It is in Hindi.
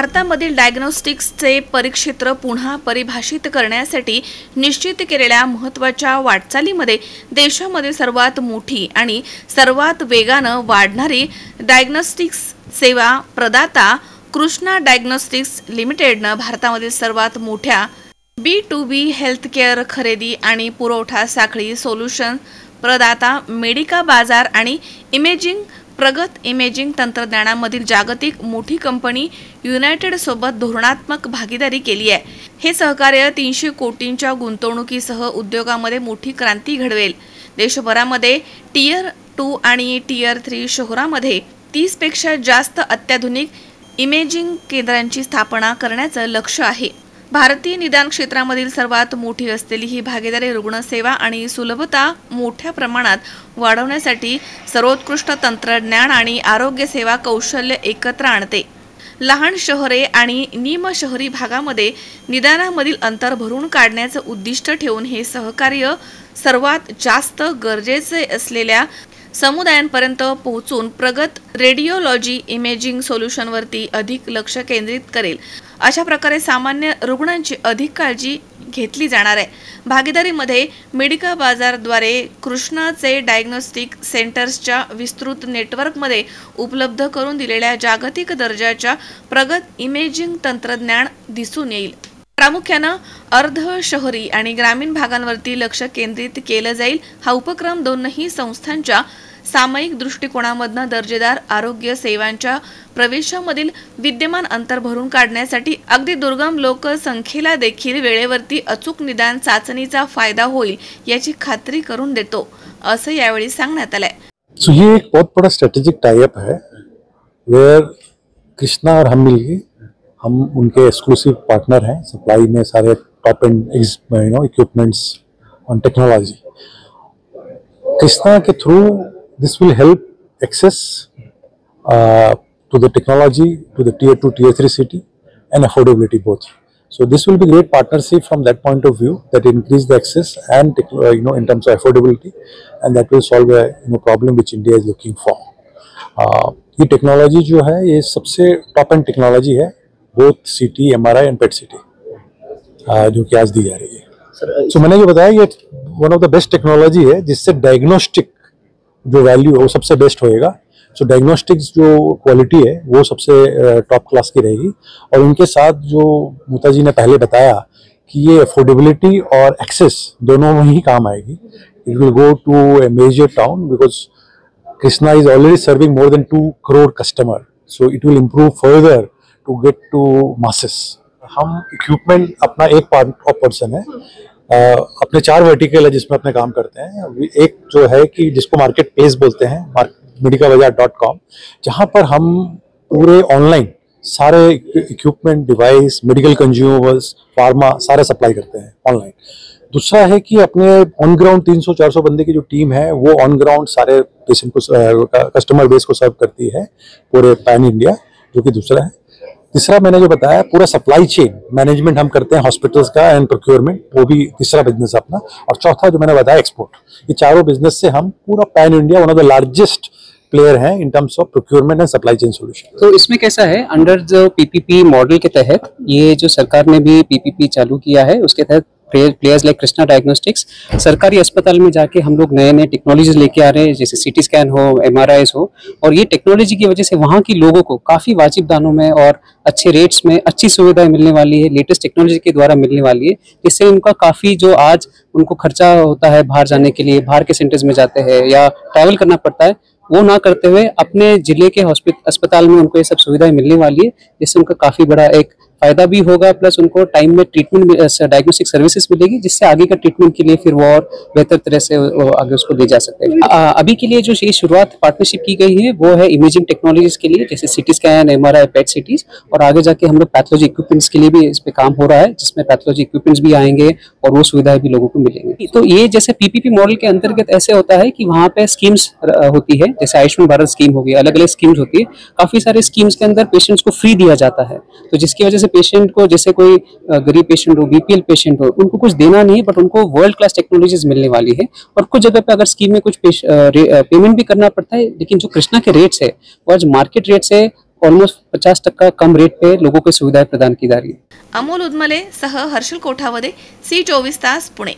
भारतामधील डायग्नोस्टिक्सचे परिक्षेत्र पुन्हा परिभाषित करण्यासाठी निश्चित केलेल्या महत्त्वाच्या वाटचालीमध्ये देशामध्ये सर्वात मोठी आणि सर्वात वेगानं वाढणारी डायग्नोस्टिक्स सेवा प्रदाता कृष्णा डायग्नोस्टिक्स लिमिटेडनं भारतामधील सर्वात मोठ्या B2B हेल्थकेअर खरेदी आणि पुरवठा साखळी सोल्युशन प्रदाता मेडिका बाजार आणि इमेजिंग प्रगत इमेजिंग तंत्रज्ञानामधील जागतिक मोठी कंपनी युनायटेड सोबत धोरणात्मक भागीदारी केली आहे। हे सहकार्य 300 कोटींच्या गुंतवणुकीसह उद्योगामध्ये मोठी क्रांती घडवेल। देशभरामध्ये टियर 2 आणि टियर 3 शहरांमध्ये 30 पेक्षा जास्त अत्याधुनिक इमेजिंग केंद्रांची स्थापना करण्याचं लक्ष्य आहे। भारतीय निदान क्षेत्रामधील सर्वात मोठी असलेली ही भागीदारी रुग्णसेवा आणि सुलभता मोठ्या प्रमाणात वाढवण्यासाठी सर्वोत्कृष्ट तंत्रज्ञान आणि आरोग्य सेवा कौशल्य एकत्र आणते। लहान शहरे आणि निमशहरी भागामध्ये निदानामधील अंतर भरून काढण्याचं उद्दिष्ट ठेवून हे सहकार्य सर्वात जास्त गरजेचे असलेल्या समुदायांपर्यंत पोहोचून प्रगत रेडिओलॉजी इमेजिंग सोल्युशनवरती अधिक लक्ष केंद्रित करेल। अशा प्रकारे सामान्य रुग्णांची अधिक काळजी घेतली जाणार आहे। भागीदारीमध्ये मेडिका बाजारद्वारे कृष्णाचे डायग्नोस्टिक सेंटर्सच्या विस्तृत नेटवर्कमध्ये उपलब्ध करून दिलेल्या जागतिक दर्जाच्या प्रगत इमेजिंग तंत्रज्ञान दिसून येईल। प्रामुख्याने अर्ध शहरी आणि ग्रामीण भागांवरती लक्ष केंद्रित केलं जाईल। हा उपक्रम दोन्ही संस्थांच्या सामायिक दृष्टिकोनामधून दर्जेदार आरोग्य सेवांच्या प्रवेशामधील विद्यमान अंतर भरून काढण्यासाठी अगदी दुर्गम लोकसंख्येला देखील वेळेवरती अचूक निदान चाचणीचा फायदा होईल याची खात्री करून देतो, असं यावेळी सांगण्यात आलंय। सो ये एक बहुत बड़ा स्ट्रेटेजिक टाई अप है वेयर कृष्णा और हम मिलके हम उनके एक्सक्लूसिव पार्टनर हैं सप्लाई में सारे top and equipments on technology. Krishna के through this will help access to the technology to the tier 2 tier 3 city and affordability both. So this will be great partnership from that point of view that increase the access and in terms of affordability, and that will solve a problem which India is looking for. ये टेक्नोलॉजी जो है ये सबसे टॉप एंड टेक्नोलॉजी है both CT MRI and PET CT जो कि आज दी जा रही है। So मैंने जो बताया ये one of the best technology है जिससे डायग्नोस्टिक जो वैल्यू है वो सबसे बेस्ट होएगा। सो डायग्नोस्टिक्स जो क्वालिटी है वो सबसे टॉप क्लास की रहेगी। और उनके साथ जो मूता जी ने पहले बताया कि ये अफोर्डेबिलिटी और एक्सेस दोनों में ही काम आएगी। It will go to a major town because Krishna is already serving more than 2 crore customer, so it will improve further to get to masses. हम इक्विपमेंट अपना एक पार्ट ऑफ पर्सन है, अपने 4 वर्टिकल है जिसमें अपने काम करते हैं। एक जो है कि जिसको मार्केट प्लेस बोलते हैं medicabazaar.com, जहाँ पर हम पूरे ऑनलाइन सारे equipment device medical consumables pharma सारे सप्लाई करते हैं ऑनलाइन। दूसरा है कि अपने ऑन ग्राउंड 300-400 बंदे की जो टीम है वो ऑन ग्राउंड सारे पेशेंट को कस्टमर बेस को सर्व करती है पूरे पैन इंडिया, जो कि दूसरा है। तीसरा मैंने जो बताया पूरा सप्लाई चेन मैनेजमेंट हम करते हैं हॉस्पिटल्स का एंड प्रोक्योरमेंट, वो भी तीसरा बिजनेस अपना। और चौथा जो मैंने बताया एक्सपोर्ट। ये चारों बिजनेस से हम पूरा pan India one of the largest player हैं in terms of procurement and supply chain solution. तो इसमें कैसा है, अंडर जो पीपीपी मॉडल के तहत ये जो सरकार ने भी पीपीपी चालू किया है उसके तहत प्लेयर्स लाइक कृष्णा डायग्नोस्टिक्स सरकारी अस्पताल में जाके हम लोग नए नए टेक्नोलॉजीज लेके आ रहे हैं, जैसे सीटी स्कैन हो, MRIs हो, और ये टेक्नोलॉजी की वजह से वहाँ की लोगों को काफ़ी वाजिब दामों में और अच्छे रेट्स में अच्छी सुविधाएं मिलने वाली है, लेटेस्ट टेक्नोलॉजी के द्वारा मिलने वाली है। इससे उनका काफ़ी जो आज उनको खर्चा होता है बाहर जाने के लिए, बाहर के सेंटर्स में जाते हैं या ट्रैवल करना पड़ता है, वो ना करते हुए अपने जिले के अस्पताल में उनको ये सब सुविधाएं मिलने वाली है, जिससे उनका काफ़ी बड़ा एक फायदा भी होगा, प्लस उनको टाइम में ट्रीटमेंट डायग्नोस्टिक सर्विसेज मिलेगी, जिससे आगे का ट्रीटमेंट के लिए फिर वो और बेहतर तरह से आगे उसको ले जा सकते हैं। अभी के लिए जो ये शुरुआत पार्टनरशिप की गई है वो है इमेजिंग टेक्नोलॉजीज के लिए, जैसे CT scan, MRI, PET CTs, और आगे जाके हम लोग पैथोलॉजी इक्विपमेंट्स के लिए भी इस पे काम हो रहा है, जिसमें पैथोलॉजी इक्विपमेंट्स भी आएंगे और वो सुविधाएं भी लोगों को मिलेंगी। तो ये जैसे पीपीपी मॉडल के अंतर्गत ऐसे होता है कि वहाँ पे स्कीम्स होती है, जैसे आयुष्मान भारत स्कीम होगी, अलग अलग स्कीम्स होती है। काफी सारे स्कीम्स के अंदर पेशेंट्स को फ्री दिया जाता है, तो जिसकी वजह से पेशेंट को, जैसे कोई गरीब पेशेंट हो, बीपीएल पेशेंट हो, उनको कुछ देना नहीं है, बट उनको वर्ल्ड क्लास टेक्नोलॉजीज मिलने वाली है। और कुछ जगह पे अगर स्कीम में कुछ पेमेंट भी करना पड़ता है, लेकिन जो कृष्णा के रेट्स है वो आज मार्केट रेट से ऑलमोस्ट 50% कम रेट पे लोगों को सुविधाएं प्रदान की जा रही है। अमोल उदमले सह हर्षल कोठावदे, C24 तास, पुणे।